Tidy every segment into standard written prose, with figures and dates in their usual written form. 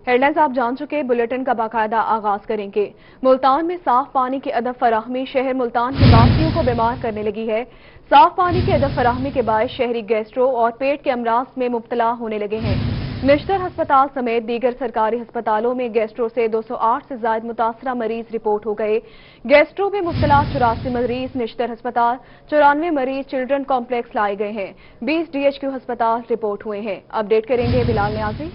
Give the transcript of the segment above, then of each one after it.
Headlines आप जान चुके, बुलेटिन का बाकायदा आगाज करेंगे। मुल्तान में साफ पानी की अदब फराहमी शहर मुल्तान के वासियों को बीमार करने लगी है। साफ पानी की अदब फराहमी के बायस शहरी गैस्ट्रो और पेट के अमराज में मुब्तला होने लगे हैं। निश्तर अस्पताल समेत दीगर सरकारी अस्पतालों में गैस्ट्रो से 208 से ज्यादा मुतासरा मरीज रिपोर्ट हो गए। गैस्ट्रो में मुब्तला 84 मरीज निश्तर अस्पताल, 94 मरीज चिल्ड्रन कॉम्प्लेक्स लाए गए हैं। 20 DHQ अस्पताल रिपोर्ट हुए हैं। अपडेट करेंगे बिलाल न्याजी।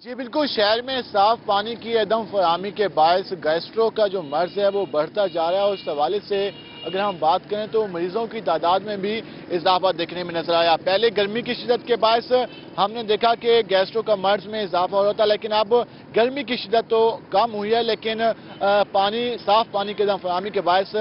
जी बिल्कुल, शहर में साफ पानी की अदम फराहमी के बायस गैस्ट्रो का जो मर्ज है वो बढ़ता जा रहा है और उस हवाले से अगर हम बात करें तो मरीजों की तादाद में भी इजाफा देखने में नजर आया। पहले गर्मी की शिद्दत के बायस हमने देखा कि गैस्ट्रो का मर्ज में इजाफा हो रहा था, लेकिन अब गर्मी की शिद्दत तो कम हुई है, लेकिन साफ पानी की अदम फराहमी के बायस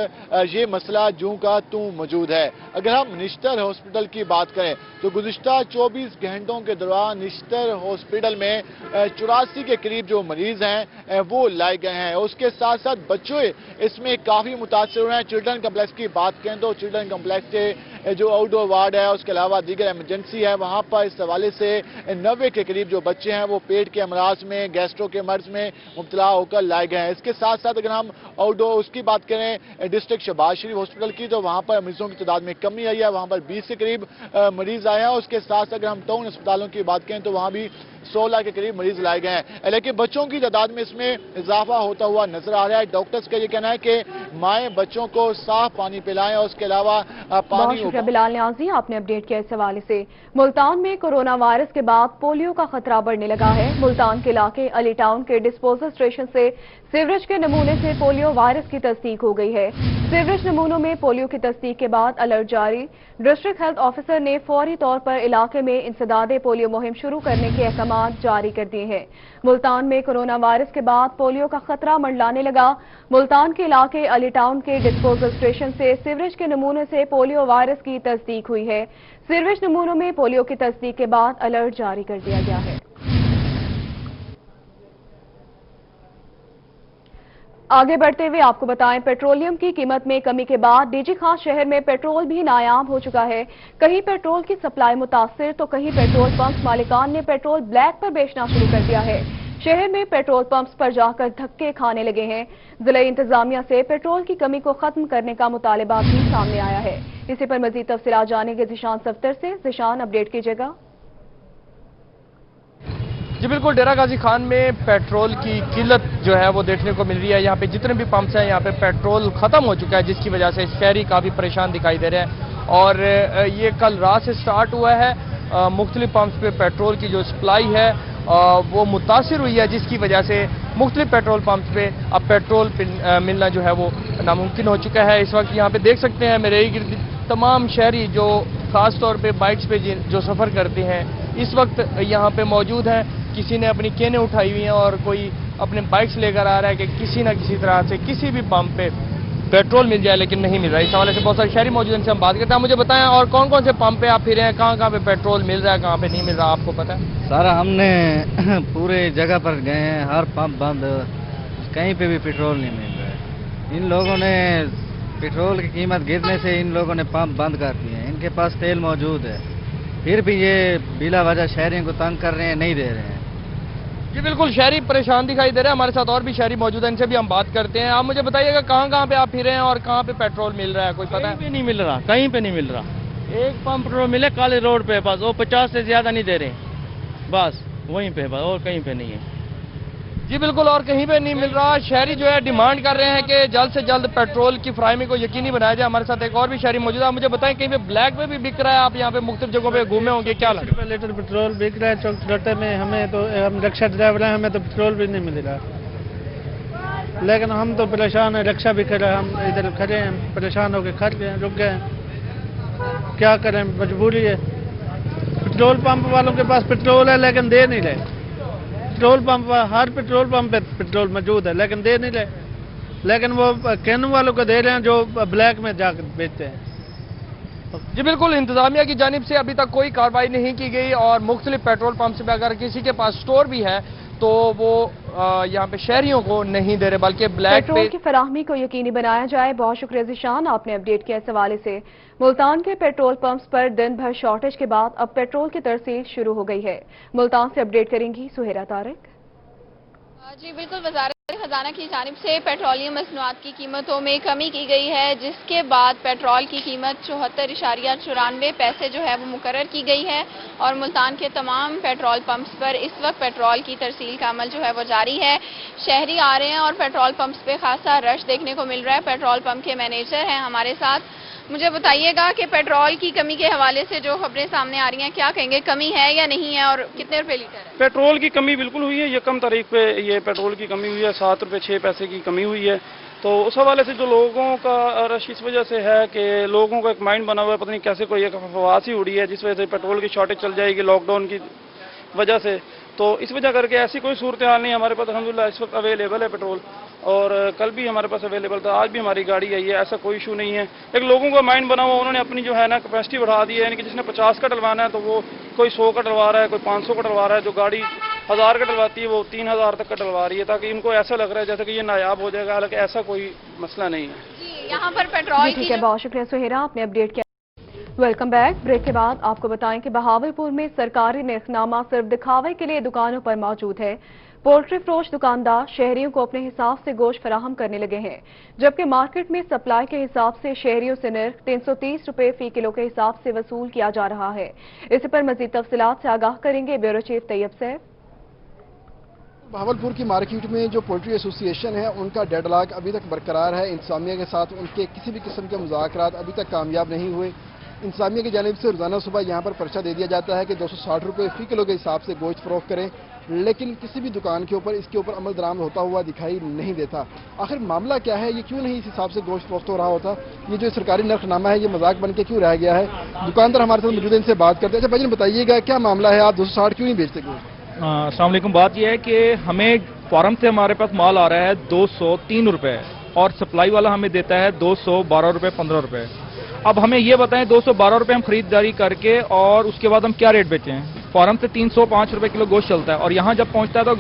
ये मसला जूं का तूं मौजूद है। अगर हम निश्तर हॉस्पिटल की बात करें तो गुज़िश्ता 24 घंटों के दौरान निश्तर हॉस्पिटल में 84 के करीब जो मरीज हैं वो लाए गए हैं। उसके साथ साथ बच्चे इसमें काफी मुतासर हुए हैं। चिल्ड्रन कम्प्लेक्स की बात करें तो चिल्ड्रन कम्प्लेक्स के जो आउटडोर वार्ड है, उसके अलावा दीगर इमरजेंसी है, वहां पर इस हवाले से 90 के करीब जो बच्चे हैं वो पेट के अमराज में, गैस्ट्रो के मर्ज में मुब्तला होकर लाए गए हैं। इसके साथ साथ अगर हम आउटडोर उसकी बात करें डिस्ट्रिक्ट शहबाज शरीफ हॉस्पिटल की, तो वहां पर मरीजों की तादाद में कमी आई है, वहां पर 20 के करीब मरीज आए हैं। उसके साथ साथ अगर हम टाउन अस्पतालों की बात करें तो वहां भी 16 के करीब मरीज लाए गए हैं, लेकिन बच्चों की तादाद में इसमें इजाफा होता हुआ नजर आ रहा है। डॉक्टर्स का ये कहना है कि माएँ बच्चों को साफ पानी पिलाएं और उसके अलावा पानी। बिलाल न्याजी, आपने अपडेट किया इस हवाले से। मुल्तान में कोरोना वायरस के बाद पोलियो का खतरा बढ़ने लगा है। मुल्तान के इलाके अली टाउन के डिस्पोजल स्टेशन से सीवरेज के नमूने से पोलियो वायरस की तस्दीक हो गई है। सीवरेज नमूनों में पोलियो की तस्दीक के बाद अलर्ट जारी। डिस्ट्रिक्ट हेल्थ ऑफिसर ने फौरी तौर पर इलाके में इंसदादे पोलियो मुहिम शुरू करने के अहकाम जारी कर दिए हैं। मुल्तान में कोरोना वायरस के बाद पोलियो का खतरा मंडलाने लगा। मुल्तान के इलाके अली टाउन के डिस्पोजल स्टेशन से सीवरेज के नमूने से पोलियो वायरस की तस्दीक हुई है। सीवरेज नमूनों में पोलियो की तस्दीक के बाद अलर्ट जारी कर दिया गया है। आगे बढ़ते हुए आपको बताएं, पेट्रोलियम की कीमत में कमी के बाद डीजी खास शहर में पेट्रोल भी नायाब हो चुका है। कहीं पेट्रोल की सप्लाई मुतासिर तो कहीं पेट्रोल पंप मालिकान ने पेट्रोल ब्लैक पर बेचना शुरू कर दिया है। शहर में पेट्रोल पंप्स पर जाकर धक्के खाने लगे हैं। जिला इंतजामिया से पेट्रोल की कमी को खत्म करने का मुतालबा भी सामने आया है। इसी पर मजीद तफसीलात जानेंगे जिशान सफ्तर से। जिशान, अपडेट कीजिएगा। जी बिल्कुल, डेरा गाजी खान में पेट्रोल की किल्लत जो है वो देखने को मिल रही है। यहाँ पे जितने भी पंप्स हैं यहाँ पे पेट्रोल खत्म हो चुका है, जिसकी वजह से शहरी काफ़ी परेशान दिखाई दे रहे हैं। और ये कल रात से स्टार्ट हुआ है। मुख्तलिफ पंप्स पे पेट्रोल की जो सप्लाई है वो मुतासिर हुई है, जिसकी वजह से मुख्तलिफ पेट्रोल पंप्स पे अब पेट्रोल मिलना जो है वो नामुमकिन हो चुका है। इस वक्त यहाँ पे देख सकते हैं मेरे इर्द तमाम शहरी जो खास तौर पे बाइक्स पे जो सफ़र करते हैं इस वक्त यहाँ पे मौजूद हैं। किसी ने अपनी केनें उठाई हुई हैं और कोई अपने बाइक्स लेकर आ रहा है कि किसी न किसी तरह से किसी भी पंप पे पेट्रोल मिल जाए, लेकिन नहीं मिल रहा है। इस हवाले से बहुत सारे शहरी मौजूद हैं, इनसे हम बात करते हैं। मुझे बताएं और कौन कौन से पंप पे आप फिरे हैं, कहाँ कहाँ पे पेट्रोल मिल रहा है, कहाँ पे नहीं मिल रहा, आपको पता है? सारा हमने पूरे जगह पर गए हैं, हर पंप बंद, कहीं पे भी पेट्रोल नहीं मिल रहा है। इन लोगों ने पेट्रोल की कीमत गिरने से इन लोगों ने पंप बंद कर दिए हैं। इनके पास तेल मौजूद है, फिर भी ये बिला वजह शहरियों को तंग कर रहे हैं, नहीं दे रहे हैं। जी बिल्कुल, शहरी परेशान दिखाई दे रहे हैं। हमारे साथ और भी शहरी मौजूद हैं, इनसे भी हम बात करते हैं। आप मुझे बताइएगा कहाँ कहाँ पे आप फिरे हैं और कहाँ पे पेट्रोल मिल रहा है, कोई पता है? कहीं पे नहीं मिल रहा, कहीं पे नहीं मिल रहा। एक पंप पेट्रोल मिले काले रोड पे, बस वो 50 से ज्यादा नहीं दे रहे, बस वहीं पे, बस और कहीं पे नहीं है। जी बिल्कुल, और कहीं पे नहीं मिल रहा। शहरी जो है डिमांड कर रहे हैं कि जल्द से जल्द पेट्रोल की फराहमी को यकीनी बनाया जाए। हमारे साथ एक और भी शहरी मौजूद है। आप मुझे बताएं कहीं पे ब्लैक में भी बिक रहा है? आप यहाँ पे मुख्तलिफ जगहों पे घूमे होंगे, क्या लगा? 20 लीटर पेट्रोल बिक रहा है चौक चौराहे में। हमें तो, हम रिक्शा ड्राइवर हैं, हमें तो पेट्रोल भी नहीं मिल रहा, लेकिन हम तो परेशान हैं। रिक्शा भी खड़ा, हम इधर खड़े हैं, परेशान होकर खड़ गए, रुक गए, क्या करें, मजबूरी है। पेट्रोल पंप वालों के पास पेट्रोल है लेकिन दे नहीं रहे। पेट्रोल पंप, हर पेट्रोल पंप पे पेट्रोल मौजूद है लेकिन दे नहीं रहे, लेकिन वो कैन वालों को दे रहे हैं जो ब्लैक में जाकर बेचते हैं। जी बिल्कुल, इंतजामिया की जानिब से अभी तक कोई कार्रवाई नहीं की गई और मुख्तलिफ पेट्रोल पंप से अगर किसी के पास स्टोर भी है तो वो यहाँ पे शहरियों को नहीं दे रहे, बल्कि ब्लैक पेट्रोल की फराहमी को यकीनी बनाया जाए। बहुत शुक्रिया ज़ीशान, आपने अपडेट किया इस हवाले से। मुल्तान के पेट्रोल पंप्स पर दिन भर शॉर्टेज के बाद अब पेट्रोल की तरसील शुरू हो गई है। मुल्तान से अपडेट करेंगी सुहेरा तारिक। जी बिल्कुल, वज़ारत खजाना की जानिब से पेट्रोलियम मसनूआत की कीमतों में कमी की गई है, जिसके बाद पेट्रोल की कीमत 74.94 पैसे जो है वो मुकर्रर की गई है और मुल्तान के तमाम पेट्रोल पंप्स पर इस वक्त पेट्रोल की तरसील का अमल जो है वो जारी है। शहरी आ रहे हैं और पेट्रोल पंप्स पे खासा रश देखने को मिल रहा है। पेट्रोल पंप के मैनेजर हैं हमारे साथ, मुझे बताइएगा कि पेट्रोल की कमी के हवाले से जो खबरें सामने आ रही हैं, क्या कहेंगे, कमी है या नहीं है और कितने रुपए लीटर है? पेट्रोल की कमी बिल्कुल हुई है। ये कम तारीख पे ये पेट्रोल की कमी हुई है, 7 रुपये 6 पैसे की कमी हुई है। तो उस हवाले से जो लोगों का रश इस वजह से है कि लोगों का एक माइंड बना हुआ है, पता नहीं कैसे कोई एक अफवाह सी उड़ी है जिस वजह से पेट्रोल की शॉर्टेज चल जाएगी लॉकडाउन की वजह से। तो इस वजह करके ऐसी कोई सूरत हाल नहीं, हमारे पास अल्हम्दुलिल्लाह इस वक्त अवेलेबल है पेट्रोल और कल भी हमारे पास अवेलेबल था, आज भी हमारी गाड़ी आई है, ऐसा कोई इशू नहीं है। एक लोगों का माइंड बना हुआ, उन्होंने अपनी जो है ना कैपेसिटी बढ़ा दी है, यानी कि जिसने 50 का डलवाना है तो वो कोई 100 का डलवा रहा है, कोई 500 का डलवा रहा है। जो गाड़ी 1000 का डलवाती है वो 3000 तक का डलवा रही है, ताकि इनको ऐसा लग रहा है जैसे कि ये नायाब हो जाएगा, हालांकि ऐसा कोई मसला नहीं है। जी, यहाँ पर पेट्रोल ठीक है, बहुत शुक्रिया सुहेरा, आपने अपडेट किया। Welcome back. ब्रेक के बाद आपको बताएं कि बहावलपुर में सरकारी निर्खनामा सिर्फ दिखावे के लिए दुकानों पर मौजूद है। पोल्ट्री फरोश दुकानदार शहरियों को अपने हिसाब से गोश्त फराहम करने लगे हैं, जबकि मार्केट में सप्लाई के हिसाब से शहरियों से नर्ख 330 रुपए फी किलो के हिसाब से वसूल किया जा रहा है। इस पर मजीद तफसीलात से आगाह करेंगे ब्यूरो चीफ तैयब सैफ। बहावलपुर की मार्केट में जो पोल्ट्री एसोसिएशन है उनका डेडलॉक अभी तक बरकरार है। इंतजामिया के साथ उनके किसी भी किस्म के मुज़ाकरात अभी तक कामयाब नहीं हुए। इंतजामिया की जानिब से रोजाना सुबह यहाँ पर पर्चा दे दिया जाता है कि 260 रुपये फी किलो के हिसाब से गोश्त फरोख्त करें, लेकिन किसी भी दुकान के ऊपर इसके ऊपर अमल दरामद होता हुआ दिखाई नहीं देता। आखिर मामला क्या है, ये क्यों नहीं इस हिसाब से गोश्त फरोख्त हो रहा होता? ये जो सरकारी नर्खनामा है ये मजाक बन के क्यों रह गया है? दुकानदार हमारे साथ मौजूद है, इनसे बात करते हैं। अच्छा भाई बताइएगा क्या मामला है, आप 260 क्यों नहीं बेचते गोश्त? अस्सलाम वालेकुम। बात यह है कि हमें फॉरम से हमारे पास माल आ रहा है 203 रुपये और सप्लाई वाला हमें देता है 212 रुपये 15 रुपये। अब हमें ये बताएं 212 रुपये हम खरीदारी करके और उसके बाद हम क्या रेट बेचें? फॉरम से 305 रुपये किलो गोश्त चलता है और यहाँ जब पहुँचता है तो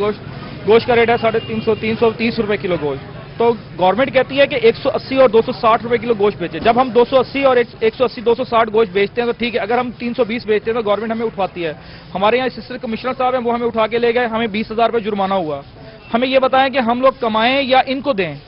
गोश्त का रेट है 350 330 रुपये किलो गोश्त। तो गवर्नमेंट कहती है कि 180 और 260 रुपये किलो गोश्त बेचे। जब हम 280 और 180 260 गोश्त बेचते हैं तो ठीक है, अगर हम 320 बेचते हैं तो गवर्नमेंट हमें उठवाती है। हमारे यहाँ असिस्टेंट कमिश्नर साहब हैं, वो हमें उठा के ले गए, हमें 20,000 रुपये जुर्माना हुआ। हमें ये बताएं कि हम लोग कमाएं या इनको दें?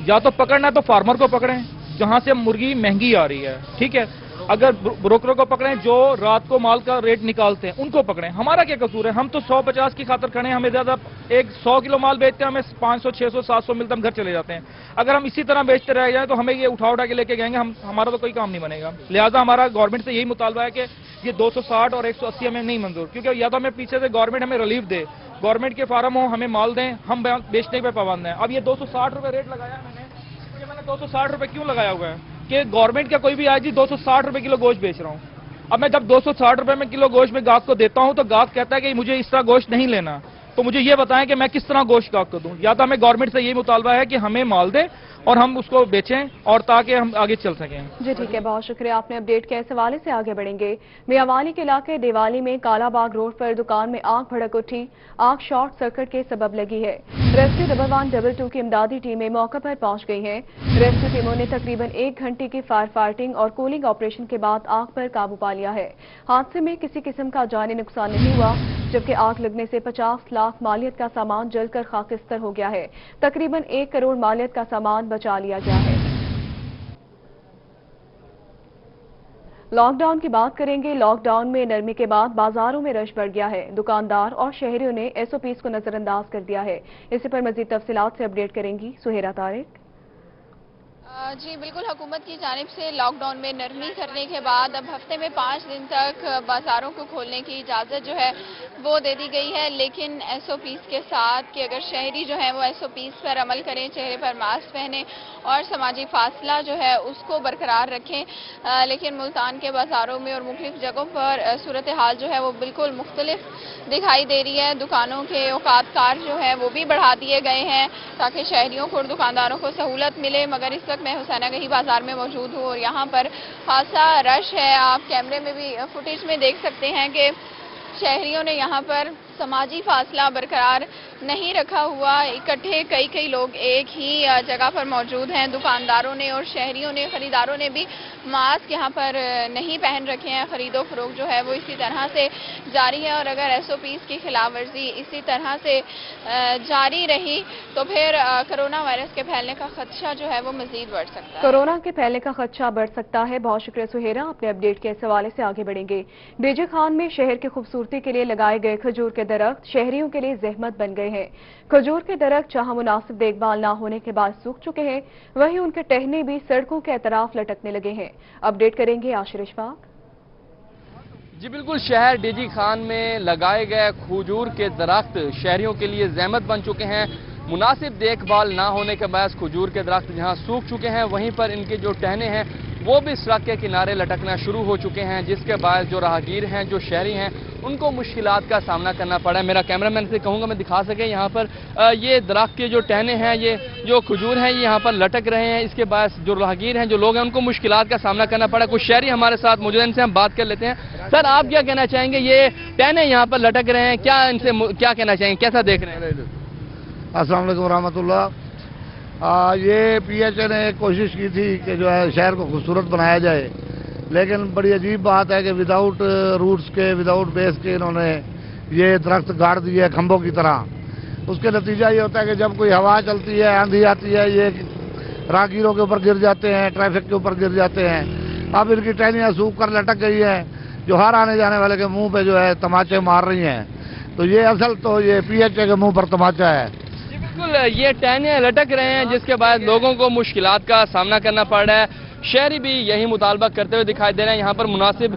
या तो पकड़ना है तो फार्मर को पकड़ें जहां से मुर्गी महंगी आ रही है, ठीक है। अगर ब्रोकरों को पकड़ें जो रात को माल का रेट निकालते हैं उनको पकड़ें। हमारा क्या कसूर है? हम तो 150 की खातर खड़े हैं, हमें ज्यादा 100 किलो माल बेचते हैं, हमें 500 600 700 मिलता, हम घर चले जाते हैं। अगर हम इसी तरह बेचते रह जाए तो हमें ये उठा के लेके जाएंगे, हमारा तो कोई काम नहीं बनेगा। लिहाजा हमारा गवर्नमेंट से यही मुतालबा है कि ये 260 और 180 हमें नहीं मंजूर, क्योंकि या तो हमें पीछे से गवर्नमेंट हमें रिलीफ दे, गवर्नमेंट के फार्म हो, हमें माल दें, हम बेचने पे पाबंद हैं। अब ये 260 रुपये रेट लगाया मैंने 260 रुपये क्यों लगाया हुआ है कि गवर्नमेंट का कोई भी आज ही 260 रुपये किलो गोश्त बेच रहा हूं। अब मैं जब 260 रुपये में किलो गोश्त में गाहक को देता हूं तो गाहक कहता है कि मुझे इस तरह गोश्त नहीं लेना। तो मुझे ये बताएं कि मैं किस तरह गोश्त गाहक को दूं? या तो हमें गवर्नमेंट से यही मुतालबा है कि हमें माल दे और हम उसको बेचें और ताकि हम आगे चल सकें। जी ठीक है, बहुत शुक्रिया, आपने अपडेट किया। इस हवाले से आगे बढ़ेंगे। मियांवाली के इलाके देवाली में कालाबाग रोड पर दुकान में आग भड़क उठी। आग शॉर्ट सर्किट के सबब लगी है। रेस्क्यू डबल 122 की इमदादी टीमें मौके पर पहुंच गई हैं। रेस्क्यू टीमों ने तकरीबन 1 घंटे की फायर फाइटिंग और कूलिंग ऑपरेशन के बाद आग पर काबू पा लिया है। हादसे में किसी किस्म का जानी नुकसान नहीं हुआ, जबकि आग लगने से 50 लाख मालियत का सामान जलकर खाकिस्तर हो गया है। तकरीबन 1 करोड़ मालियत का सामान बचा लिया गया है। लॉकडाउन की बात करेंगे। लॉकडाउन में नरमी के बाद बाजारों में रश बढ़ गया है। दुकानदार और शहरियों ने एसओपीज को नजरअंदाज कर दिया है। इसी पर मजीद तफसीलात से अपडेट करेंगी सुहेरा तारिक। जी बिल्कुल, हुकूमत की जानिब से लॉकडाउन में नरमी करने के बाद अब हफ्ते में 5 दिन तक बाजारों को खोलने की इजाज़त जो है وہ دے دی گئی ہے، لیکن ایس او پیز کے ساتھ کہ اگر شہری جو ہیں وہ ایس او پیز پر عمل کریں، چہرے پر ماسک پہنیں اور سماجی فاصلہ جو ہے اس کو برقرار رکھیں، لیکن ملتان کے بازاروں میں اور مختلف جگہوں پر صورتحال جو ہے وہ بالکل مختلف دکھائی دے رہی ہے۔ دکانوں کے اوقات کار جو ہے وہ بھی بڑھا دیے گئے ہیں تاکہ شہریوں کو اور دکانداروں کو سہولت ملے، مگر اس وقت میں حسینہ گہی بازار میں موجود ہوں اور یہاں پر خاصا رش ہے۔ آپ کیمرے میں بھی فوٹیج میں دیکھ سکتے ہیں کہ شہریوں نے یہاں پر سماجی فاصلہ برقرار نہیں رکھا ہوا، اکٹھے کئی لوگ ایک ہی جگہ پر موجود ہیں۔ دکانداروں نے اور شہریوں نے، خریداروں نے بھی ماسک یہاں پر نہیں پہن رکھے ہیں۔ خرید و فروخت جو ہے وہ اسی طرح سے جاری ہے اور اگر ایس او پیز کی خلاف ورزی اسی طرح سے جاری رہی تو پھر کرونا وائرس کے پھیلنے کا خدشہ جو ہے وہ مزید بڑھ سکتا ہے۔ کورونا کے پھیلنے کا خدشہ بڑھ سکتا ہے۔ بہت شکریہ سہیرا، اپنے اپ ڈیٹ کے اس حوالے سے آگے بڑھیں گے۔ ڈی جے خان میں شہر کی خوبصورتی کے لیے لگائے گئے کھجور کے درخت شہریوں کے لیے زحمت بن گئے ہیں۔ کھجور کے درخت جہاں مناسب دیکھ بھال نہ ہونے کے بعد سوکھ چکے ہیں، وہیں ان کے ٹہنے بھی سڑکوں کے اطراف لٹکنے لگے ہیں۔ اپڈیٹ کریں گے عاشر اشفاق۔ جی بالکل، شہر ڈی جی خان میں لگائے گئے کھجور کے درخت شہریوں کے لیے زحمت بن چکے ہیں۔ مناسب دیکھ بھال نہ ہونے کے باعث کھجور کے درخت جہاں سوکھ چکے ہیں، وہیں پر ان کے جو ٹہنے ہیں وہ بھی سڑک کے کنارے لٹکنا شروع ہو چکے ہیں، جس کے باعث جو راہگیر ہیں، جو شہری ہیں، ان کو مشکلات کا سامنا کرنا پڑا ہے۔ میرا کیمرہ مین سے کہوں گا میں دکھا سکے یہاں پر یہ درخت کے جو ٹہنے ہیں، یہ جو کھجور ہیں، یہ یہاں پر لٹک رہے ہیں۔ اس کے باعث جو راہگیر ہیں، جو لوگ ہیں، ان کو مشکلات کا سامنا کرنا پڑا ہے۔ کچھ شہری ہمارے ساتھ موجود ہیں، ان سے ہم بات کر لیتے ہیں۔ سر، آپ کیا کہنا چاہیں گے؟ یہ ٹہنے یہاں پر لٹک رہے ہیں، کیا ان سے کیا کہنا چاہیں گے؟ کیسا دیکھ رہے ہیں؟ السلام علیکم ورحمۃ اللہ۔ یہ پی ایچ اے نے کوشش کی تھی کہ جو ہے شہر کو خوبصورت بنایا جائے، لیکن بڑی عجیب بات ہے کہ وداؤٹ روٹس کے، وداؤٹ بیس کے انہوں نے یہ درخت گاڑ دیے کھمبوں کی طرح۔ اس کے نتیجہ یہ ہوتا ہے کہ جب کوئی ہوا چلتی ہے، آندھی آتی ہے، یہ راہگیروں کے اوپر گر جاتے ہیں، ٹریفک کے اوپر گر جاتے ہیں۔ اب ان کی ٹہنیاں سوکھ کر لٹک گئی ہیں، جو ہر آنے جانے والے کے منہ پہ جو ہے تماچے مار رہی ہیں۔ تو یہ اصل تو یہ پی ایچ اے کے منہ پر تماچا ہے۔ بالکل، یہ ٹہنے لٹک رہے ہیں، جس کے بعد لوگوں کو مشکلات کا سامنا کرنا پڑ رہا ہے۔ شہری بھی یہی مطالبہ کرتے ہوئے دکھائی دے رہے ہیں، یہاں پر مناسب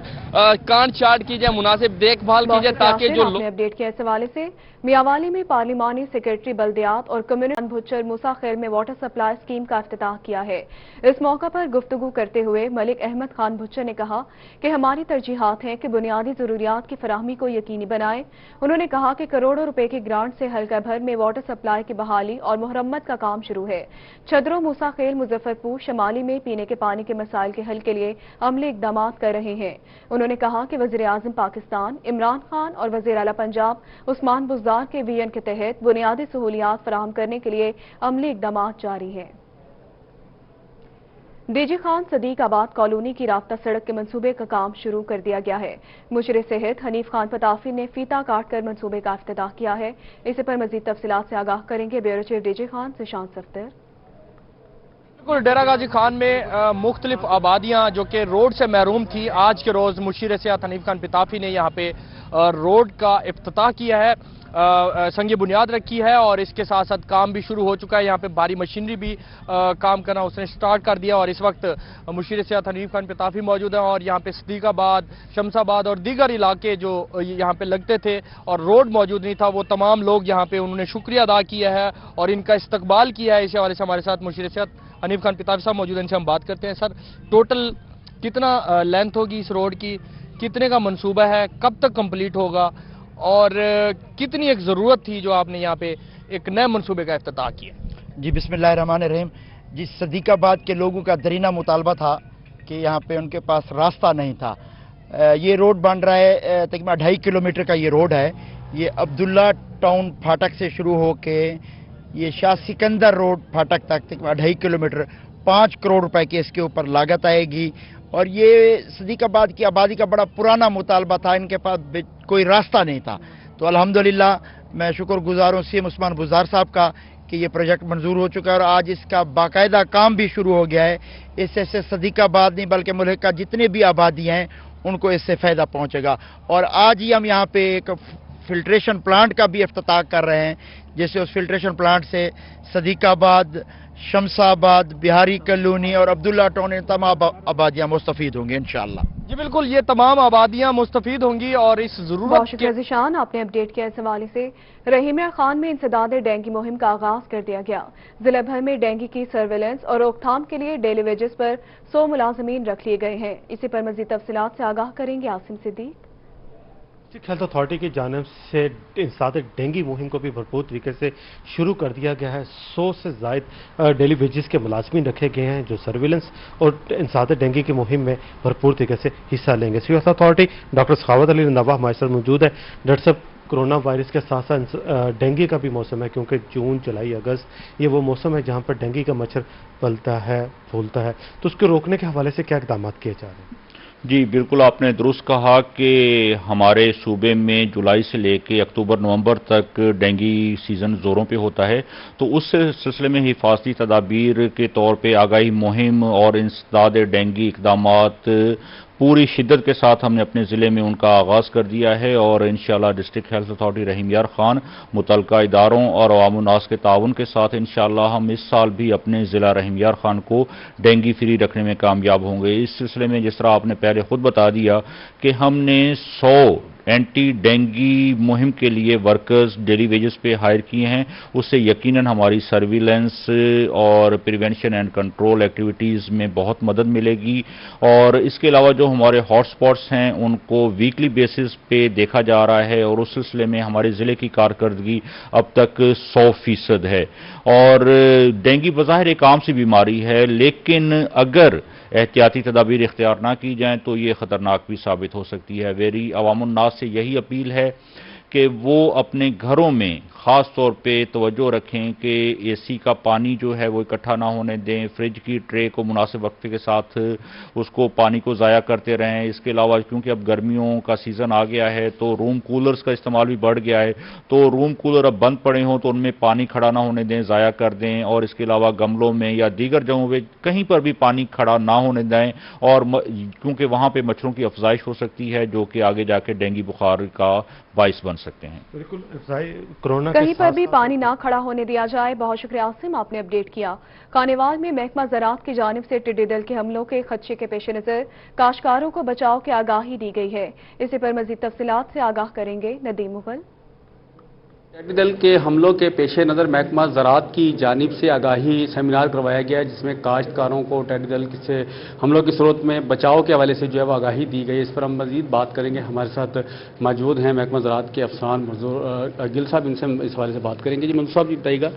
کانٹ چاٹ کی جائے، مناسب دیکھ بھال کی جائے تاکہ جو لوگ اپڈیٹ کے اس حوالے سے میاوالی میں پارلیمانی سیکرٹری بلدیات اور کمیونٹی بھچر موسیٰ خیر میں واٹر سپلائی اسکیم کا افتتاح کیا ہے۔ اس موقع پر گفتگو کرتے ہوئے ملک احمد خان بھچر نے کہا کہ ہماری ترجیحات ہیں کہ بنیادی ضروریات کی فراہمی کو یقینی بنائیں۔ انہوں نے کہا کہ کروڑوں روپے کی گرانٹ سے حلقہ بھر میں واٹر سپلائی کی بحالی اور مرمت کا کام شروع ہے۔ چھدروں، موسیٰ خیل، مظفر پور شمالی میں پینے کے پانی کے مسائل کے حل کے لیے عملی اقدامات کر رہے ہیں۔ انہوں نے کہا کہ وزیر اعظم پاکستان عمران خان اور وزیر اعلیٰ پنجاب عثمان بزدار کے ویژن کے تحت بنیادی سہولیات فراہم کرنے کے لیے عملی اقدامات جاری ہیں۔ ڈی جی خان صدیق آباد کالونی کی رابطہ سڑک کے منصوبے کا کام شروع کر دیا گیا ہے۔ مشیر صحت حنیف خان پتافی نے فیتا کاٹ کر منصوبے کا افتتاح کیا ہے۔ اس پر مزید تفصیلات سے آگاہ کریں گے bureau chief D G Khan Sushant سفتر۔ ڈیرہ غازی خان میں مختلف آبادیاں جو کہ روڈ سے محروم تھی، آج کے روز مشیر صحت حنیف خان پتافی نے یہاں پہ روڈ کا افتتاح کیا ہے، سنگ بنیاد رکھی ہے اور اس کے ساتھ ساتھ کام بھی شروع ہو چکا ہے۔ یہاں پہ بھاری مشینری بھی کام کرنا اس نے سٹارٹ کر دیا اور اس وقت مشیر صحت حنیف خان پتافی موجود ہیں اور یہاں پہ صدیق آباد، شمس آباد اور دیگر علاقے جو یہاں پہ لگتے تھے اور روڈ موجود نہیں تھا، وہ تمام لوگ یہاں پہ انہوں نے شکریہ ادا کیا ہے اور ان کا استقبال کیا ہے۔ اس حوالے سے ہمارے ساتھ مشیر صحت حنیف خان پتافی صاحب موجود ہیں، ان سے ہم بات کرتے ہیں۔ سر، ٹوٹل کتنا لینتھ ہوگی اس روڈ کی، کتنے کا منصوبہ ہے، کب تک کمپلیٹ ہوگا اور کتنی ایک ضرورت تھی جو آپ نے یہاں پہ ایک نئے منصوبے کا افتتاح کیا؟ جی بسم اللہ الرحمن الرحیم۔ جس صدیق آباد کے لوگوں کا درینہ مطالبہ تھا کہ یہاں پہ ان کے پاس راستہ نہیں تھا، یہ روڈ بن رہا ہے، تقریباً 2.5 کلومیٹر کا یہ روڈ ہے۔ یہ عبداللہ ٹاؤن پھاٹک سے شروع ہو کے یہ شاہ سکندر روڈ پھاٹک تک تقریباً 2.5 کلومیٹر، 5 کروڑ روپے کی اس کے اوپر لاگت آئے گی۔ اور یہ صدیق آباد کی آبادی کا بڑا پرانا مطالبہ تھا، ان کے پاس کوئی راستہ نہیں تھا۔ تو الحمدللہ میں شکر گزار ہوں سی ایم عثمان بزدار صاحب کا کہ یہ پروجیکٹ منظور ہو چکا ہے اور آج اس کا باقاعدہ کام بھی شروع ہو گیا ہے۔ اس سے صدیق آباد نہیں بلکہ ملک کا جتنے بھی آبادی ہیں ان کو اس سے فائدہ پہنچے گا۔ اور آج ہی ہم یہاں پہ ایک फिल्ट्रेशन प्लांट का भी इफ्तिताह कर रहे हैं, जैसे उस फिल्ट्रेशन प्लांट से सदीकाबाद, शमसाबाद, बिहारी कॉलोनी और अब्दुल्ला टाउन तमाम आबादियाँ मुस्तफीद होंगी इंशाअल्लाह। जी बिल्कुल, ये तमाम आबादियां मुस्तफीद होंगी और इस बहुत जरूरत शुक्रिया ज़ीशान, आपने अपडेट किया इस हवाले से। रहीमिया खान में इंसदाद डेंगू मुहिम का आगाज कर दिया गया। जिला भर में डेंगू की सर्वेलेंस और रोकथाम के लिए डेली वेजेस पर 100 मुलाजमीन रख लिए गए हैं। इसी पर मजीद तफसीलात से आगाह करेंगे Asim Siddique. District health authority की जानिब से इंसदाद डेंगू मुहिम को भी भरपूर तरीके से शुरू कर दिया गया है। 100 से ज़ायद डेली वेजेस के मुलाजमीन रखे गए हैं जो सर्विलेंस और इंसदाद डेंगू की मुहिम में भरपूर तरीके से हिस्सा लेंगे। Civil health authority doctor Sakhawat Ali Randhawa हमारे साथ मौजूद है। डॉक्टर साहब, कोरोना वायरस के साथ साथ डेंगू का भी मौसम है, क्योंकि जून, जुलाई, अगस्त ये वो मौसम है जहाँ पर डेंगू का मच्छर पलता है, फूलता है, तो उसको रोकने के हवाले से क्या इक़दाम किए जा रहे हैं? जी बिल्कुल, आपने दुरुस्त कहा कि हमारे सूबे में जुलाई से लेके अक्टूबर नवंबर तक डेंगू सीज़न ज़ोरों पे होता है, तो उस सिलसिले में हिफाजती तदाबीर के तौर पे आगाही मुहिम और इंसदाद डेंगू इक़दामात पूरी शिद्दत के साथ हमने अपने ज़िले में उनका आगाज़ कर दिया है और इंशाअल्लाह डिस्ट्रिक्ट हेल्थ अथॉरिटी रहीमयार खान, मुतल्लिका इदारों और अवाम उन्नास के ताउन के साथ इंशाअल्लाह हम इस साल भी अपने ज़िला रहीमयार खान को डेंगू फ्री रखने में कामयाब होंगे। इस सिलसिले में जिस तरह आपने पहले खुद बता दिया कि हमने 100 एंटी डेंगू मुहिम के लिए वर्कर्स डेली वेजेस पे हायर किए हैं, उससे यकीनन हमारी सर्विलेंस और प्रिवेंशन एंड कंट्रोल एक्टिविटीज़ में बहुत मदद मिलेगी। और इसके अलावा जो हमारे हॉटस्पॉट्स हैं उनको वीकली बेसिस पे देखा जा रहा है और उस सिलसिले में हमारे ज़िले की कारकर्दगी अब तक 100% है। और डेंगू बज़ाहिर एक आम सी बीमारी है, लेकिन अगर एहतियाती तदाबीर इख्तियार ना की जाएं तो ये ख़तरनाक भी साबित हो सकती है। मेरी अवाम उन्नास से यही अपील है कि वो अपने घरों में ख़ास तौर पे तवज्जो रखें कि एसी का पानी जो है वो इकट्ठा ना होने दें, फ्रिज की ट्रे को मुनासिब वक्त के साथ उसको पानी को ज़ाया करते रहें। इसके अलावा क्योंकि अब गर्मियों का सीज़न आ गया है तो रूम कूलर्स का इस्तेमाल भी बढ़ गया है, तो रूम कूलर अब बंद पड़े हों तो उनमें पानी खड़ा ना होने दें, ज़ाया कर दें। और इसके अलावा गमलों में या दीगर जगहों पर कहीं पर भी पानी खड़ा ना होने दें, और क्योंकि वहाँ पर मच्छरों की अफजाइश हो सकती है जो कि आगे जाके डेंगू बुखार का बाइस बन सकते हैं। बिल्कुल, कोरोना कहीं पर भी पानी ना खड़ा होने दिया जाए। बहुत शुक्रिया आसिम, आपने अपडेट किया। खानेवाल में महकमा ज़राअत की जानिब से टिड्डी दल के हमलों के खदशे के पेश नज़र काश्तकारों को बचाव की आगाही दी गई है। इसी पर मजीद तफसीलात से आगाह करेंगे नदीम मुगल। टिड्डी दल के हमलों के पेश नज़र महकमा ज़राअत की जानिब से आगाही सेमिनार करवाया गया है, जिसमें काश्तकारों को टिड्डी दल से हमलों की सूरत में बचाव के हवाले से जो है वो आगाही दी गई है। इस पर हम मजीद बात करेंगे। हमारे साथ मौजूद हैं महकमा ज़राअत के अफसरान मंजूर गिल साहब, इनसे हम इस हवाले से बात करेंगे। जी मंजूर साहब, जी बताइएगा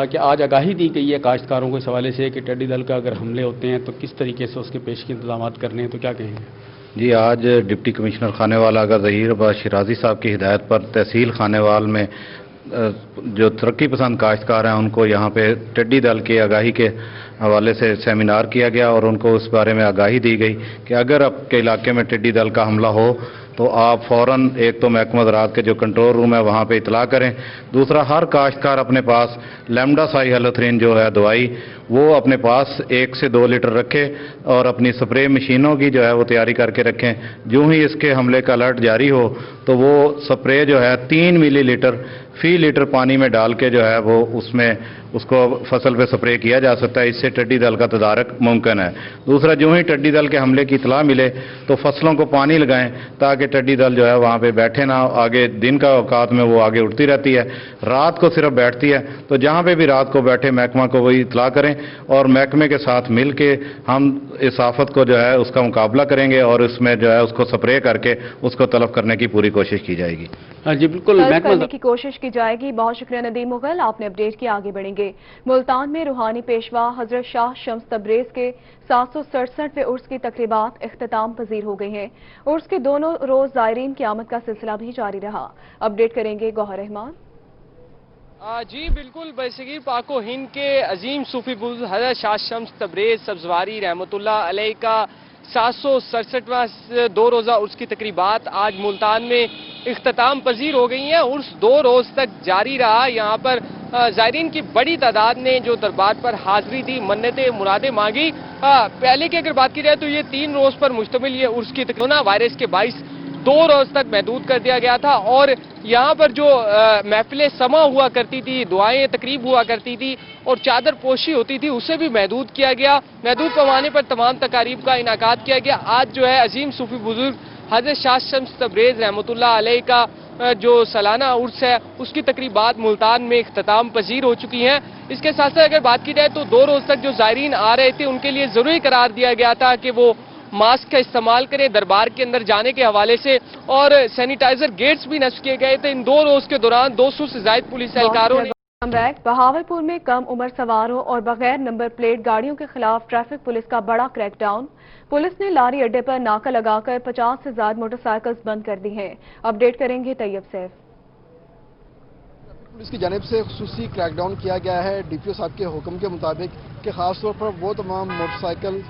कि आज आगाही दी गई है काश्तकारों को इस हवाले से कि टिड्डी दल का अगर हमले होते हैं तो किस तरीके से उसके पेश के इंतजाम करने हैं, तो क्या कहेंगे? जी, आज डिप्टी कमिश्नर खानेवाल आगा ज़हीर अब्बास शिराजी साहब की हिदायत पर तहसील खानेवाल में जो तरक्की पसंद काश्तकार हैं उनको यहाँ पे टिड्डी दल की आगाही के हवाले से सेमिनार किया गया और उनको उस बारे में आगाही दी गई कि अगर आपके इलाके में टिड्डी दल का हमला हो तो आप फौरन एक तो महकमा ज़राअत के जो कंट्रोल रूम है वहाँ पे इतला करें। दूसरा, हर काश्तकार अपने पास लेमडासाइक्लोथ्रिन जो है दवाई वो अपने पास 1 से 2 लीटर रखे और अपनी स्प्रे मशीनों की जो है वो तैयारी करके रखें। जो ही इसके हमले का अलर्ट जारी हो तो वो स्प्रे जो है 3 मिलीलीटर फी लीटर पानी में डाल के जो है वो उसमें उसको फसल पे स्प्रे किया जा सकता है। इससे टिड्डी दल का तदारक मुमकिन है। दूसरा, जो ही टिड्डी दल के हमले की इतला मिले तो फसलों को पानी लगाएं ताकि टिड्डी दल जो है वहाँ पे बैठे ना। आगे दिन का औकात में वो आगे उड़ती रहती है, रात को सिर्फ बैठती है, तो जहाँ पे भी रात को बैठे महकमा को वही इतला करें और महकमे के साथ मिल के हम इस आफत को जो है उसका मुकाबला करेंगे और इसमें जो है उसको स्प्रे करके उसको तलब करने की पूरी कोशिश की जाएगी। जी बिल्कुल, करने की कोशिश की जाएगी। बहुत शुक्रिया नदीम मुगल, आपने अपडेट किया। आगे बढ़ेंगे। मुल्तान में रूहानी पेशवा हजरत शाह शम्स तबरेज के 767वें उर्स की तकरीबात इख्तिताम पजीर हो गई हैं। उर्स के दोनों रोज ज़ायरीन की आमद का सिलसिला भी जारी रहा। अपडेट करेंगे गौहर रहमान। जी बिल्कुल, बैसगीर पाको हिंद के अजीम सूफी बुज़ुर्ग हजरत शाह शम्स तबरेज सब्जवारी रहमतुल्लाह अलैह का 767वां 2 रोज़ा उर्स की तकरीबात आज मुल्तान में इख्तिताम पजीर हो गई हैं। उर्स 2 रोज़ तक जारी रहा। यहाँ पर ज़ायरीन की बड़ी तादाद ने जो दरबार पर हाजिरी दी, मन्नतें मुरादें मांगी। पहले की अगर बात की जाए तो ये 3 रोज़ पर मुश्तमिल ये उर्स की कोरोना वायरस के बाइस 2 रोज तक महदूद कर दिया गया था और यहाँ पर जो महफिलें समा हुआ करती थी, दुआएं तकरीब हुआ करती थी और चादर पोशी होती थी, उसे भी महदूद किया गया। महदूद पैमाने पर तमाम तकारीब का इनाकात किया गया। आज जो है अजीम सूफी बुजुर्ग हज़रत शाह शम्स तबरेज़ रहमतुल्लाह अलैह का जो सालाना उर्स है उसकी तकरीबात मुल्तान में इख्तिताम पजीर हो चुकी हैं। इसके साथ साथ अगर बात की जाए तो 2 रोज तक जो ज़ायरीन आ रहे थे उनके लिए ज़रूरी करार दिया गया था कि वो मास्क का इस्तेमाल करें दरबार के अंदर जाने के हवाले से, और सैनिटाइजर गेट्स भी नस्ब किए गए थे। इन 2 रोज के दौरान 200 से ज्यादा पुलिस एहलकारों ने बहावलपुर में कम उम्र सवारों और बगैर नंबर प्लेट गाड़ियों के खिलाफ ट्रैफिक पुलिस का बड़ा क्रैकडाउन। पुलिस ने लारी अड्डे पर नाका लगाकर 50 से ज्यादा मोटरसाइकिल्स बंद कर दी हैं। अपडेट करेंगे तैयब सैफ। पुलिस की जानिब से खुसूसी क्रैकडाउन किया गया है डीपीओ साहब के हुक्म के मुताबिक कि खासतौर पर वो तमाम मोटरसाइकिल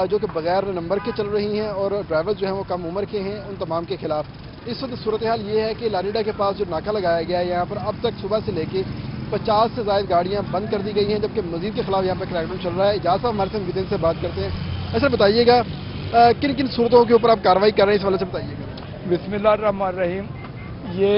जो कि बगैर नंबर के चल रही हैं और ड्राइवर जो हैं वो कम उम्र के हैं, उन तमाम के खिलाफ। इस वक्त सूरत हाल ये है कि लारीडा के पास जो नाका लगाया गया है यहाँ पर अब तक सुबह से लेके 50 से ज्यादा गाड़ियाँ बंद कर दी गई हैं, जबकि मजीद के खिलाफ यहाँ पर क्रैकडाउन चल रहा है। इजाज़ साहब हमारे संग विदिन से बात करते हैं। ऐसा बताइएगा किन किन सूरतों के ऊपर आप कार्रवाई कर रहे हैं, इस वाले से बताइएगा। बिस्मिल्लाहिर्रहमानिर्रहीम। ये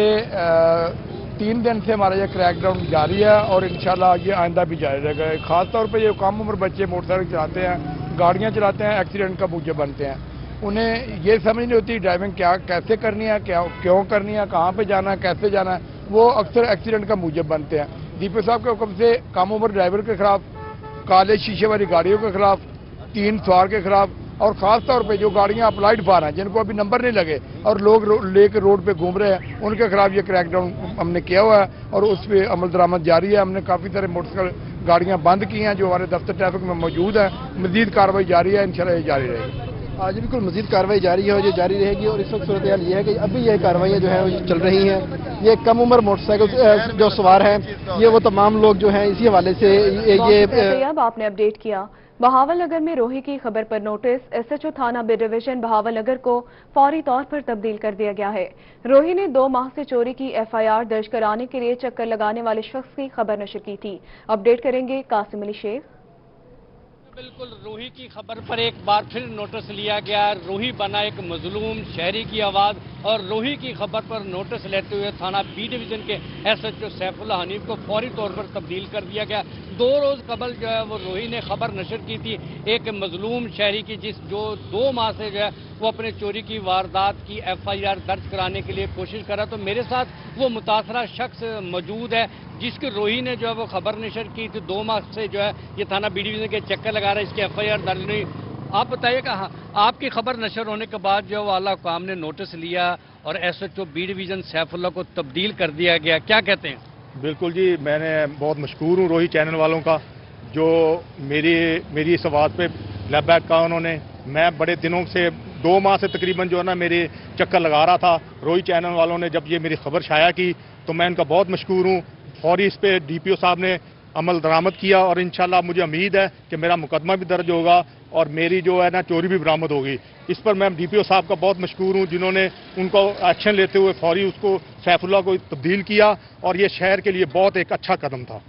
3 दिन से हमारा ये क्रैकडाउन जारी है और इंशाल्लाह ये आइंदा भी जारी रहेगा। खासतौर पर ये कम उम्र बच्चे मोटरसाइकिल चलाते हैं, गाड़ियाँ चलाते हैं, एक्सीडेंट का मूजब बनते हैं। उन्हें ये समझ नहीं होती ड्राइविंग क्या कैसे करनी है, क्यों करनी है, कहाँ पे जाना है, कैसे जाना है, वो अक्सर एक्सीडेंट का मूजब बनते हैं। डीपीओ साहब के हुक्म से कम उम्र ड्राइवर के खिलाफ, काले शीशे वाली गाड़ियों के खिलाफ, 3 सवार के खिलाफ और ख़ास तौर पे जो गाड़ियां अप्लाइड फार हैं जिनको अभी नंबर नहीं लगे और लोग लेकर रोड पे घूम रहे हैं, उनके खिलाफ ये क्रैकडाउन हमने किया हुआ है और उस पर अमल दरामद जारी है। हमने काफ़ी सारे मोटरसाइकिल गाड़ियां बंद की हैं जो हमारे दफ्तर ट्रैफिक में मौजूद है। मजीद कार्रवाई जारी है, इंशाल्लाह ये जारी रहेगी। आज बिल्कुल मजीद कार्रवाई जारी है और ये जारी रहेगी। और इस वक्त सूरत हाल ये है कि अभी ये कार्रवाइयाँ जो है चल रही हैं। ये कम उम्र मोटरसाइकिल जो सवार हैं ये वो तमाम लोग जो हैं इसी हवाले से ये आपने अपडेट किया। बहावल नगर में रोही की खबर पर नोटिस, एसएचओ थाना बी डिवीजन बहावल नगर को फौरी तौर पर तब्दील कर दिया गया है। रोही ने 2 माह से चोरी की एफआईआर दर्ज कराने के लिए चक्कर लगाने वाले शख्स की खबर नशर की थी। अपडेट करेंगे कासिम अली शेख। बिल्कुल, रोही की खबर पर एक बार फिर नोटिस लिया गया। रोही बना एक मजलूम शहरी की आवाज़ और रोही की खबर पर नोटिस लेते हुए थाना बी डिवीजन के एसएचओ सैफुल्लाह हनीफ को फौरी तौर पर तब्दील कर दिया गया। 2 रोज कबल जो है वो रोही ने खबर नशर की थी एक मजलूम शहरी की, जो 2 माह से जो है वो अपने चोरी की वारदात की एफआईआर दर्ज कराने के लिए कोशिश कर रहा। तो मेरे साथ वो मुतासरा शख्स मौजूद है जिसकी रोही ने जो है वो खबर नशर की थी। 2 माह से जो है ये थाना बी डिवीजन के चक्कर लगा रहा है, इसकी एफआईआर दर्ज नहीं। आप बताइएगा, आपकी खबर नशर होने के बाद जो आला हुकाम ने नोटिस लिया और एसएचओ बी डिवीजन सैफुल्लाह को तब्दील कर दिया गया, क्या कहते हैं? बिल्कुल जी, मैंने बहुत मशकूर हूँ रोही चैनल वालों का जो मेरी इस आवाज़ पे लैबैक कहा उन्होंने। मैं बड़े दिनों से 2 माह से तकरीबन जो है ना मेरे चक्कर लगा रहा था। रोही चैनल वालों ने जब ये मेरी खबर शाया की तो मैं इनका बहुत मशकूर हूँ। फौरी इस पे डीपीओ साहब ने अमल दरामद किया और इंशाल्लाह मुझे उम्मीद है कि मेरा मुकदमा भी दर्ज होगा और मेरी जो है ना चोरी भी बरामद होगी। इस पर मैं डीपीओ साहब का बहुत मशकूर हूँ जिन्होंने उनको एक्शन लेते हुए फौरी उसको सैफुल्लाह को तब्दील किया और ये शहर के लिए बहुत एक अच्छा कदम था।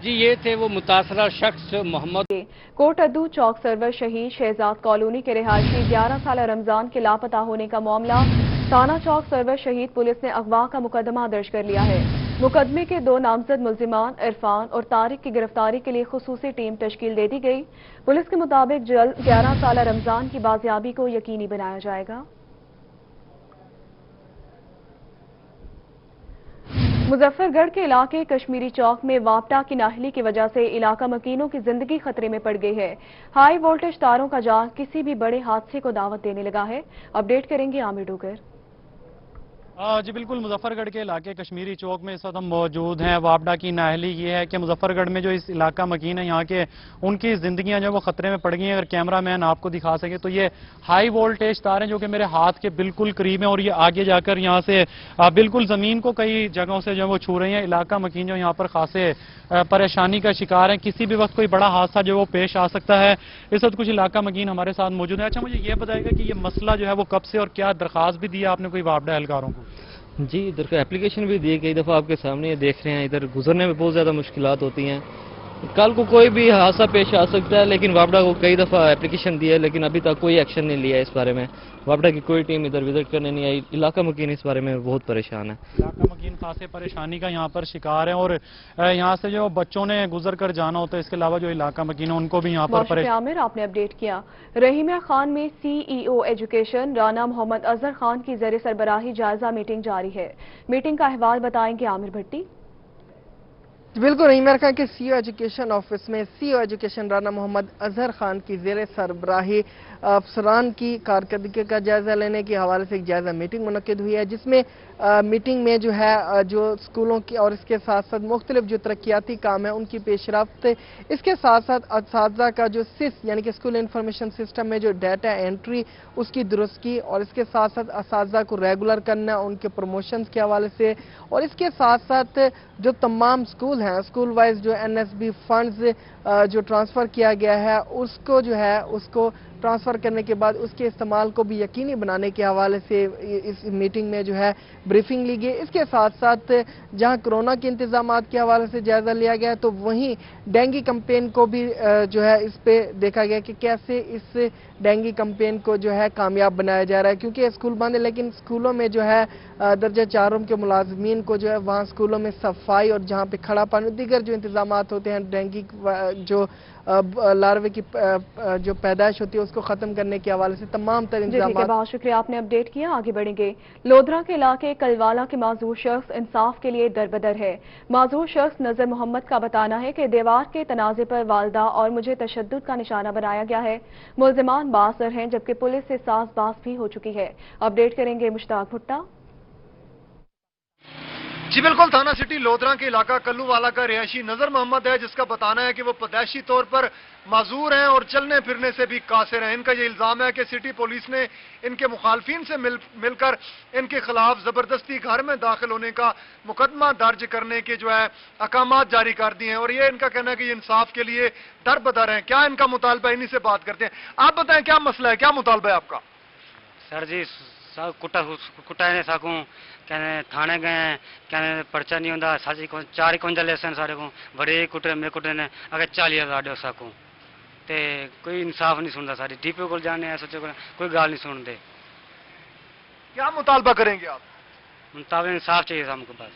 जी, ये थे वो मुतासरा शख्स मोहम्मद। कोट अद्दू चौक सर्वर शहीद शहजाद कॉलोनी के रिहायशी 11 साल रमजान के लापता होने का मामला। थाना चौक सर्वर शहीद पुलिस ने अगवा का मुकदमा दर्ज कर लिया है। मुकदमे के 2 नामजद मुल्जिमान इरफान और तारिक की गिरफ्तारी के लिए खुसूसी टीम तश्कील दे दी गई। पुलिस के मुताबिक जल्द 11 साल रमजान की बाजियाबी को यकीनी बनाया जाएगा। मुजफ्फरगढ़ के इलाके कश्मीरी चौक में वापटा की नाहली की वजह से इलाका मकीनों की जिंदगी खतरे में पड़ गई है। हाई वोल्टेज तारों का जाल किसी भी बड़े हादसे को दावत देने लगा है। अपडेट करेंगे आमिर डोगर। जी बिल्कुल, मुजफ्फरगढ़ के इलाके कश्मीरी चौक में इस वक्त हम मौजूद हैं। वापडा की नाहली ये है कि मुजफ्फरगढ़ में जो इस इलाका मकीन है यहाँ के उनकी जिंदगियां जो वो खतरे में पड़ गई हैं। अगर कैमरा मैन आपको दिखा सके तो ये हाई वोल्टेज तार हैं जो कि मेरे हाथ के बिल्कुल करीब हैं और ये आगे जाकर यहाँ से बिल्कुल जमीन को कई जगहों से जो वो छू रही हैं। इलाका मकीन जो यहाँ पर खासे परेशानी का शिकार है, किसी भी वक्त कोई बड़ा हादसा जो वो पेश आ सकता है। इस वक्त कुछ इलाका मकीन हमारे साथ मौजूद है। अच्छा, मुझे ये बताएगा कि ये मसला जो है वो कब से और क्या दरख्वास्त भी दिया आपने कोई वापडा एहलकारों को? जी, इधर का एप्लीकेशन भी दी, कई दफ़ा आपके सामने ये देख रहे हैं। इधर गुजरने में बहुत ज़्यादा मुश्किलात होती हैं कल को कोई भी हादसा पेश आ सकता है, लेकिन वापडा को कई दफ़ा एप्लीकेशन दी है, लेकिन अभी तक कोई एक्शन नहीं लिया है इस बारे में। वापडा की कोई टीम इधर विजिट करने नहीं आई। इलाका मकीन इस बारे में बहुत परेशान है। इलाका मकीन खासे परेशानी का यहाँ पर शिकार है, और यहाँ से जो बच्चों ने गुजर कर जाना होता है, इसके अलावा जो इलाका मकीन है उनको भी यहाँ पर आमिर आपने अपडेट किया। रहीमिया खान में CEO एजुकेशन राना मोहम्मद अजहर खान की ज़र सरबराही जायजा मीटिंग जारी है। मीटिंग का अहवाल बताएंगे आमिर भट्टी। बिल्कुल, रहीमिया खान के CEO एजुकेशन ऑफिस में CEO एजुकेशन राना मोहम्मद अजहर खान की ज़ेर सरबराही अफसरान की कारकर्दगी का जायजा लेने के हवाले से एक जायजा मीटिंग मुनक्किद हुई है, जिसमें मीटिंग में जो है जो स्कूलों की और इसके साथ साथ मुख्तलिफ जो तरक्याती काम है उनकी पेशरफ्त, इसके साथ साथ असातिज़ा का जो सिस यानी कि स्कूल इंफॉर्मेशन सिस्टम में जो डाटा एंट्री उसकी दुरुस्ती, और इसके साथ साथ असातिज़ा को रेगुलर करना उनके प्रमोशन के हवाले से, और इसके साथ साथ जो तमाम स्कूल हैं स्कूल वाइज जो NSB फंड्स जो ट्रांसफ़र किया गया है उसको जो है उसको ट्रांसफ़र करने के बाद उसके इस्तेमाल को भी यकीनी बनाने के हवाले से इस मीटिंग में जो है ब्रीफिंग ली गई। इसके साथ साथ जहां कोरोना के इंतजामात के हवाले से जायजा लिया गया तो वहीं डेंगू कैंपेन को भी जो है इस पे देखा गया कि कैसे इस डेंगू कैंपेन को जो है कामयाब बनाया जा रहा है, क्योंकि स्कूल बंद है लेकिन स्कूलों में जो है दर्जा 4 के मुलाजमीन को जो है वहाँ स्कूलों में सफाई और जहाँ पे खड़ा पानी दीगर जो इंतजामात होते हैं डेंगू जो लार्वे की जो पैदाइश होती है उसको खत्म करने के हवाले से तमाम तर इंतजामात। बहुत शुक्रिया, आपने अपडेट किया। आगे बढ़ेंगे। लोधरा के इलाके कलवाला के माजूर शख्स इंसाफ के लिए दरबदर है। माजूर शख्स नजर मोहम्मद का बताना है कि दीवार के तनाजे पर वालदा और मुझे तशद्दुद का निशाना बनाया गया है। मुल्जिमान बासर हैं जबकि पुलिस से साजबाज भी हो चुकी है। अपडेट करेंगे मुश्ताक भुट्टा। जी बिल्कुल, थाना सिटी लोधरा के इलाका कल्लूवाला का रिहायशी नजर मोहम्मद है, जिसका बताना है कि वो पैदाइशी तौर पर माजूर हैं और चलने फिरने से भी कासिर हैं। इनका ये इल्जाम है कि सिटी पुलिस ने इनके मुखालफिन से मिलकर इनके खिलाफ जबरदस्ती घर में दाखिल होने का मुकदमा दर्ज करने के जो है अहकामात जारी कर दिए हैं, और ये इनका कहना है कि ये इंसाफ के लिए दर बदर हैं। क्या इनका मुतालबा, इन्हीं से बात करते हैं। आप बताएं क्या मसला है, क्या मुतालबा है आपका? सर जी कुटा ने साकू कहने थाने गए कहने पर्चा नहीं होता, 4 कुंजल सन सारे को बड़े कुटे मेरे कुटे ने अगर 40,000 दो साकू ते कोई इंसाफ नहीं सुनता। सारी DPO को जाने सोचे कोई गाल नहीं सुनते। क्या मुतालबा करेंगे आप? मुताबिक इंसाफ चाहिए हमको पास।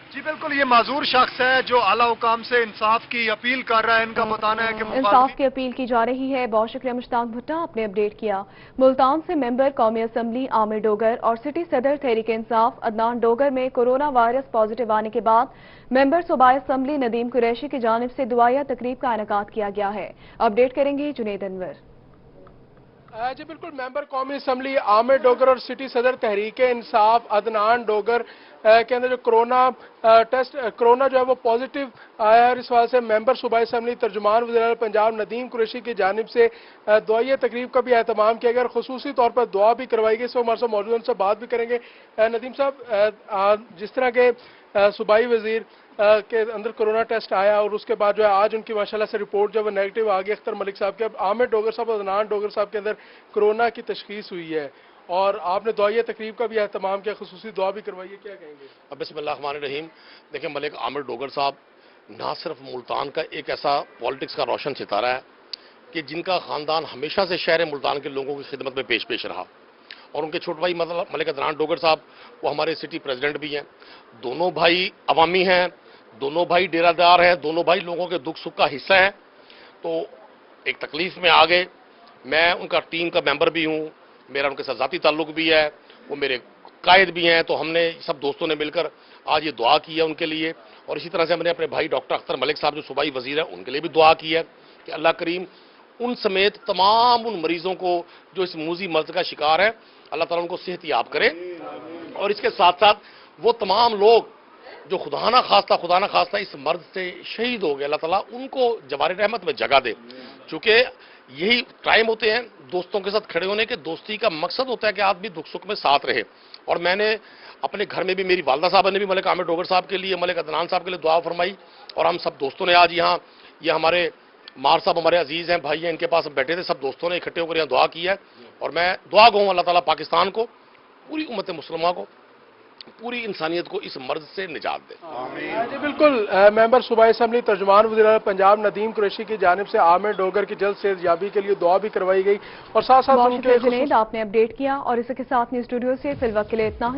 जी बिल्कुल, ये माजूर शख्स है जो आला हुकाम से इंसाफ की अपील कर रहा है। इनका बताना है कि इंसाफ की अपील की जा रही है। बहुत शुक्रिया मुश्ताक भुट्टा, आपने अपडेट किया। मुल्तान से मेंबर कौमी असम्बली आमिर डोगर और सिटी सदर तहरीक इंसाफ अदनान डोगर में कोरोना वायरस पॉजिटिव आने के बाद मेंबर सूबाई असम्बली नदीम कुरैशी की जानिब से दुआया तकरीब का इनेकाद किया गया है। अपडेट करेंगे जुनेद अनवर। जी बिल्कुल, मेंबर कौमी असम्बली आमिर डोगर और सिटी सदर तहरीक इंसाफ अदनान डोगर के अंदर जो कोरोना जो है वो पॉजिटिव आया है। इस वजह से मेंबर सूबाई असम्बली तर्जुमान वज़ीर पंजाब नदीम कुरैशी की जानिब से दुआई तकरीब का भी एहतमाम किया गया और खुसूसी तौर पर दुआ भी करवाई गई। इस हमारे साथ मौजूद उनसे बात भी करेंगे। नदीम साहब, जिस तरह के सूबाई वजीर के अंदर कोरोना टेस्ट आया और उसके बाद जो है आज उनकी माशाल्लाह से रिपोर्ट जो है नेगेटिव आ गई अख्तर मलिक साहब के, अब आमिर डोगर साहब और अदनान डोगर साहब के अंदर कोरोना की तशखीस हुई है और आपने दुआई तकरीब का भी एहतमाम किया, खुसूसी दुआ भी करवाई है, क्या कहेंगे? अब बिस्मिल्लाहिर्रहमानिर्रहीम। देखिए, मलिक आमिर डोगर साहब ना सिर्फ मुल्तान का एक ऐसा पॉलिटिक्स का रोशन सितारा है कि जिनका ख़ानदान हमेशा से शहर मुल्तान के लोगों की खिदमत में पेश रहा, और उनके छोटे भाई मलिक अदनान डोगर साहब वो हमारे सिटी प्रेसिडेंट भी हैं। दोनों भाई अवामी हैं, दोनों भाई डेरादार हैं, दोनों भाई लोगों के दुख सुख का हिस्सा हैं। तो एक तकलीफ में आ गए। मैं उनका टीम का मेंबर भी हूँ, मेरा उनके साथ ज़ाती ताल्लुक भी है, वो मेरे कायद भी हैं। तो हमने सब दोस्तों ने मिलकर आज ये दुआ की है उनके लिए, और इसी तरह से हमने अपने भाई डॉक्टर अख्तर मलिक साहब जो सूबाई वजीर हैं उनके लिए भी दुआ की है कि अल्लाह करीम उन समेत तमाम उन मरीजों को जो इस मूजी मर्ज का शिकार है अल्लाह ताला उनको सेहत याब करे, और इसके साथ साथ वो तमाम लोग जो खुदा ना खास्ता इस मर्ज से शहीद हो गए, अल्लाह ताला उनको जवार रहमत में जगह दे। चूँकि यही टाइम होते हैं दोस्तों के साथ खड़े होने के। दोस्ती का मकसद होता है कि आदमी दुख सुख में साथ रहे, और मैंने अपने घर में भी मेरी वालदा साहब ने भी मलिक आमिर डोगर साहब के लिए, मलिक अदनान साहब के लिए दुआ फरमाई, और हम सब दोस्तों ने आज यहाँ ये हमारे मार साहब हमारे अजीज़ हैं, भाई हैं, इनके पास हम बैठे थे, सब दोस्तों ने इकट्ठे होकर यहाँ दुआ की है। और मैं दुआ कहूँ अल्लाह ताला पाकिस्तान को, पूरी उम्मत मुसलमान को पूरी इंसानियत को इस मर्ज से निजात दे। जी बिल्कुल, मेंबर सूबाई असम्बली तर्जुमान वज़ीर पंजाब नदीम कुरैशी की जानिब से आमिर डोगर की जल्द सेहतयाबी के लिए दुआ भी करवाई गई और साथ साथ उनके आपने अपडेट किया और इसी के साथ न्यूज़ स्टूडियो से फिलवक्त के लिए इतना ही।